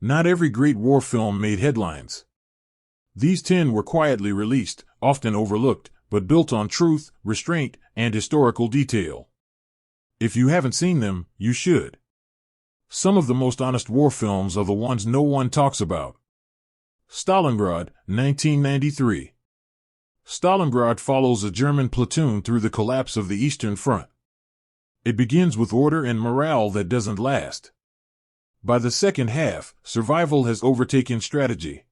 Not every great war film made headlines. These 10 were quietly released, often overlooked, but built on truth, restraint, and historical detail. If you haven't seen them, you should. Some of the most honest war films are the ones no one talks about. Stalingrad, 1993. Stalingrad follows a German platoon through the collapse of the Eastern Front. It begins with order and morale that doesn't last. By the second half, survival has overtaken strategy.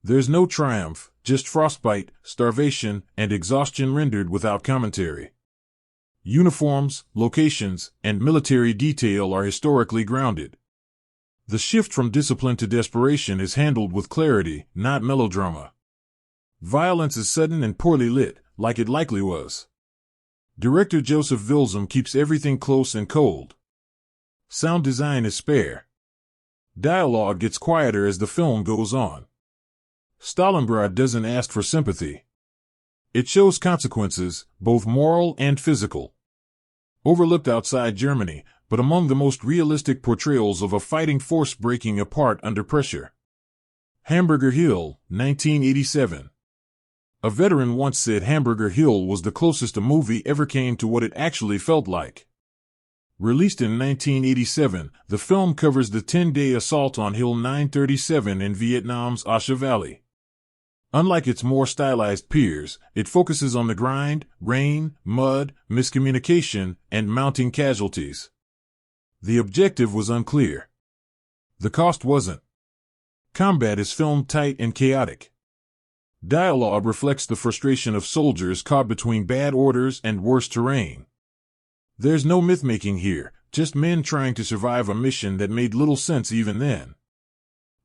There's no triumph, just frostbite, starvation, and exhaustion rendered without commentary. Uniforms, locations, and military detail are historically grounded. The shift from discipline to desperation is handled with clarity, not melodrama. Violence is sudden and poorly lit, like it likely was. Director Joseph Wilson keeps everything close and cold. Sound design is spare. Dialogue gets quieter as the film goes on. Stalingrad doesn't ask for sympathy. It shows consequences, both moral and physical. Overlooked outside Germany, but among the most realistic portrayals of a fighting force breaking apart under pressure. Hamburger Hill, 1987. A veteran once said Hamburger Hill was the closest a movie ever came to what it actually felt like. Released in 1987, the film covers the 10-day assault on Hill 937 in Vietnam's Asha Valley. Unlike its more stylized peers, it focuses on the grind, rain, mud, miscommunication, and mounting casualties. The objective was unclear. The cost wasn't. Combat is filmed tight and chaotic. Dialogue reflects the frustration of soldiers caught between bad orders and worse terrain. There's no myth-making here, just men trying to survive a mission that made little sense even then.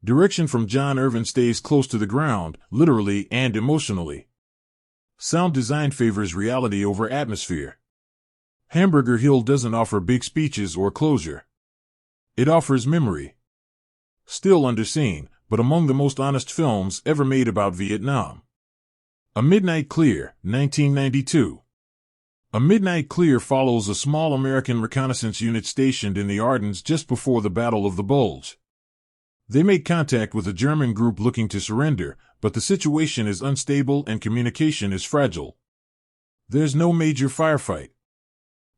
Direction from John Irvin stays close to the ground, literally and emotionally. Sound design favors reality over atmosphere. Hamburger Hill doesn't offer big speeches or closure. It offers memory. Still underseen, but among the most honest films ever made about Vietnam. A Midnight Clear, 1992. A Midnight Clear follows a small American reconnaissance unit stationed in the Ardennes just before the Battle of the Bulge. They make contact with a German group looking to surrender, but the situation is unstable and communication is fragile. There's no major firefight.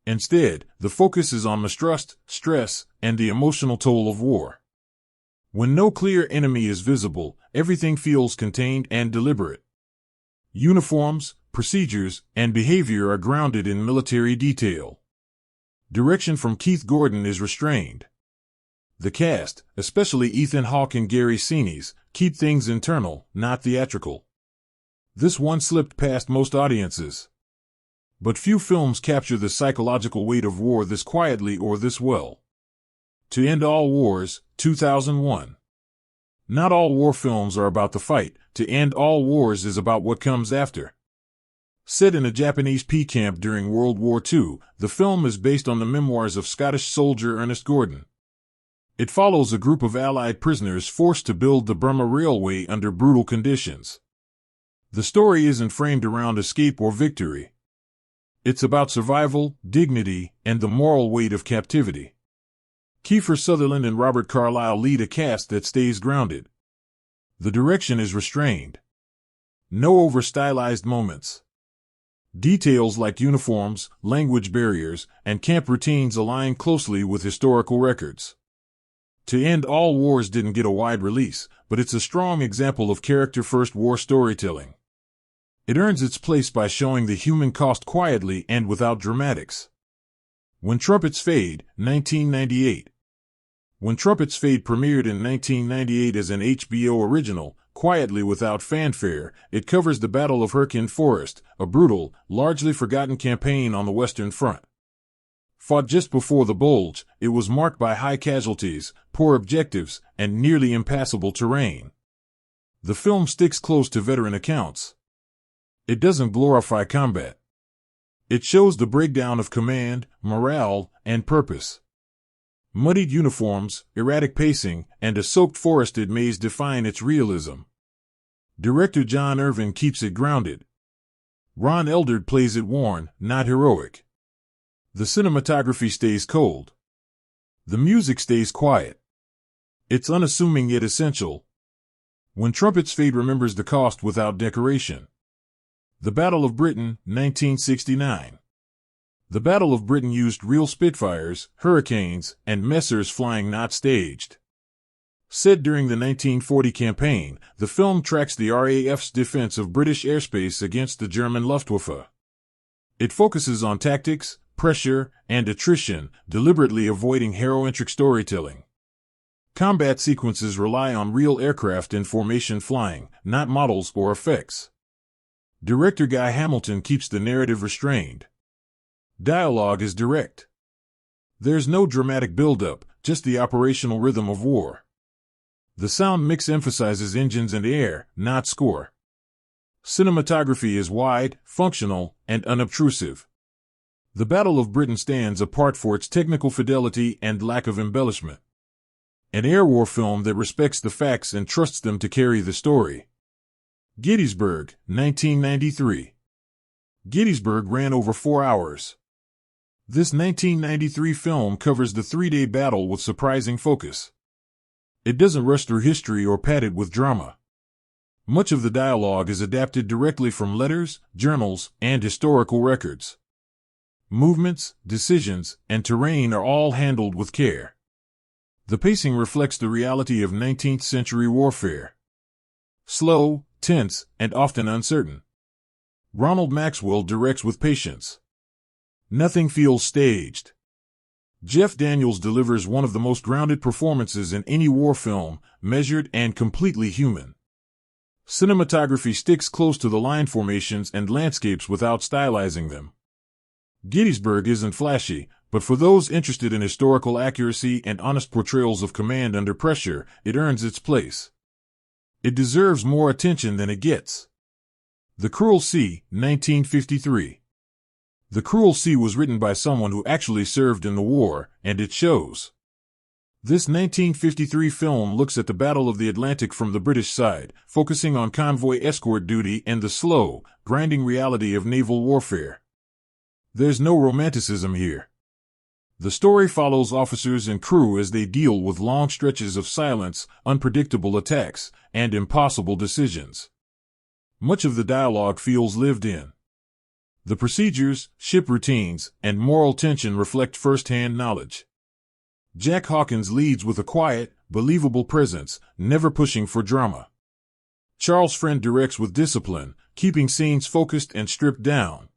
Instead, the focus is on mistrust, stress, and the emotional toll of war. When no clear enemy is visible, everything feels contained and deliberate. Uniforms, procedures, and behavior are grounded in military detail. Direction from Keith Gordon is restrained. The cast, especially Ethan Hawke and Gary Sinise, keep things internal, not theatrical. This one slipped past most audiences. But few films capture the psychological weight of war this quietly or this well. To End All Wars, 2001. Not all war films are about the fight. To End All Wars is about what comes after. Set in a Japanese pea camp during World War II, the film is based on the memoirs of Scottish soldier Ernest Gordon. It follows a group of Allied prisoners forced to build the Burma Railway under brutal conditions. The story isn't framed around escape or victory. It's about survival, dignity, and the moral weight of captivity. Kiefer Sutherland and Robert Carlyle lead a cast that stays grounded. The direction is restrained. No over-stylized moments. Details like uniforms, language barriers, and camp routines align closely with historical records. To End All Wars didn't get a wide release, but it's a strong example of character-first war storytelling. It earns its place by showing the human cost quietly and without dramatics. When Trumpets Fade, 1998. When Trumpets Fade premiered in 1998 as an HBO original, quietly without fanfare, it covers the Battle of Herkin Forest, a brutal, largely forgotten campaign on the Western Front. Fought just before the Bulge, it was marked by high casualties, poor objectives, and nearly impassable terrain. The film sticks close to veteran accounts. It doesn't glorify combat. It shows the breakdown of command, morale, and purpose. Muddied uniforms, erratic pacing, and a soaked forested maze define its realism. Director John Irvin keeps it grounded. Ron Eldard plays it worn, not heroic. The cinematography stays cold. The music stays quiet. It's unassuming yet essential. When trumpets fade, remembers the cost without decoration. The Battle of Britain, 1969. The Battle of Britain used real Spitfires, Hurricanes, and Messers flying, not staged. Set during the 1940 campaign, the film tracks the RAF's defense of British airspace against the German Luftwaffe. It focuses on tactics, pressure, and attrition, deliberately avoiding hero-centric storytelling. Combat sequences rely on real aircraft in formation flying, not models or effects. Director Guy Hamilton keeps the narrative restrained. Dialogue is direct. There's no dramatic build-up, just the operational rhythm of war. The sound mix emphasizes engines and air, not score. Cinematography is wide, functional, and unobtrusive. The Battle of Britain stands apart for its technical fidelity and lack of embellishment. An air war film that respects the facts and trusts them to carry the story. Gettysburg, 1993. Gettysburg ran over 4 hours. This 1993 film covers the 3-day battle with surprising focus. It doesn't rush through history or pad it with drama. Much of the dialogue is adapted directly from letters, journals, and historical records. Movements, decisions, and terrain are all handled with care. The pacing reflects the reality of 19th century warfare. Slow, tense, and often uncertain. Ronald Maxwell directs with patience. Nothing feels staged. Jeff Daniels delivers one of the most grounded performances in any war film, measured and completely human. Cinematography sticks close to the line formations and landscapes without stylizing them. Gettysburg isn't flashy, but for those interested in historical accuracy and honest portrayals of command under pressure, it earns its place. It deserves more attention than it gets. The Cruel Sea, 1953. The Cruel Sea was written by someone who actually served in the war, and it shows. This 1953 film looks at the Battle of the Atlantic from the British side, focusing on convoy escort duty and the slow, grinding reality of naval warfare. There's no romanticism here. The story follows officers and crew as they deal with long stretches of silence, unpredictable attacks, and impossible decisions. Much of the dialogue feels lived in. The procedures, ship routines, and moral tension reflect first-hand knowledge. Jack Hawkins leads with a quiet, believable presence, never pushing for drama. Charles Friend directs with discipline, keeping scenes focused and stripped down.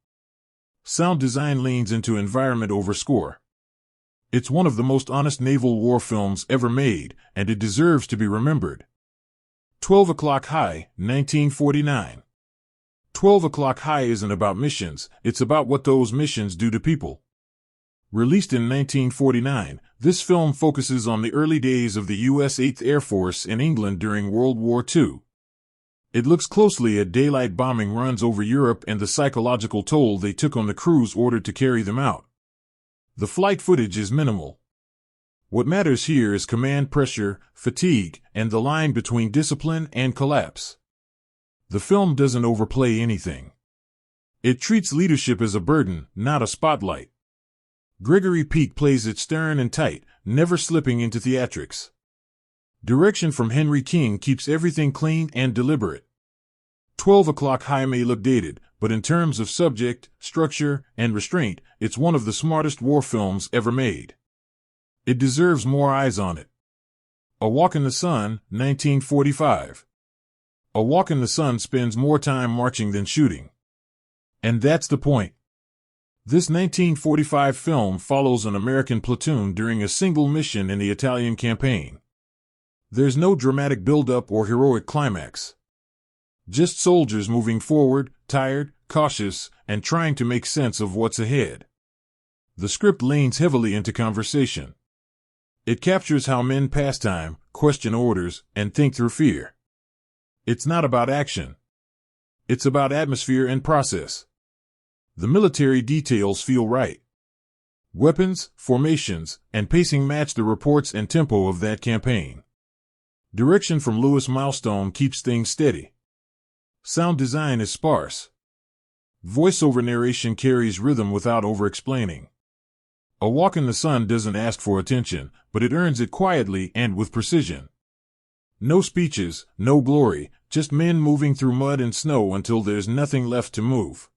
Sound design leans into environment over score. It's one of the most honest naval war films ever made, and it deserves to be remembered. 12 O'Clock High, 1949. 12 O'Clock High isn't about missions, it's about what those missions do to people. Released in 1949, this film focuses on the early days of the U.S. 8th Air Force in England during World War II. It looks closely at daylight bombing runs over Europe and the psychological toll they took on the crews ordered to carry them out. The flight footage is minimal. What matters here is command pressure, fatigue, and the line between discipline and collapse. The film doesn't overplay anything. It treats leadership as a burden, not a spotlight. Gregory Peak plays it stern and tight, never slipping into theatrics. Direction from Henry King keeps everything clean and deliberate. 12 O'Clock High may look dated, but in terms of subject, structure, and restraint, it's one of the smartest war films ever made. It deserves more eyes on it. A Walk in the Sun, 1945. A Walk in the Sun spends more time marching than shooting. And that's the point. This 1945 film follows an American platoon during a single mission in the Italian campaign. There's no dramatic build-up or heroic climax. Just soldiers moving forward, tired, cautious, and trying to make sense of what's ahead. The script leans heavily into conversation. It captures how men pass time, question orders, and think through fear. It's not about action. It's about atmosphere and process. The military details feel right. Weapons, formations, and pacing match the reports and tempo of that campaign. Direction from Louis Milestone keeps things steady. Sound design is sparse. Voiceover narration carries rhythm without over-explaining. A walk in the sun doesn't ask for attention, but it earns it quietly and with precision. No speeches, no glory, just men moving through mud and snow until there's nothing left to move.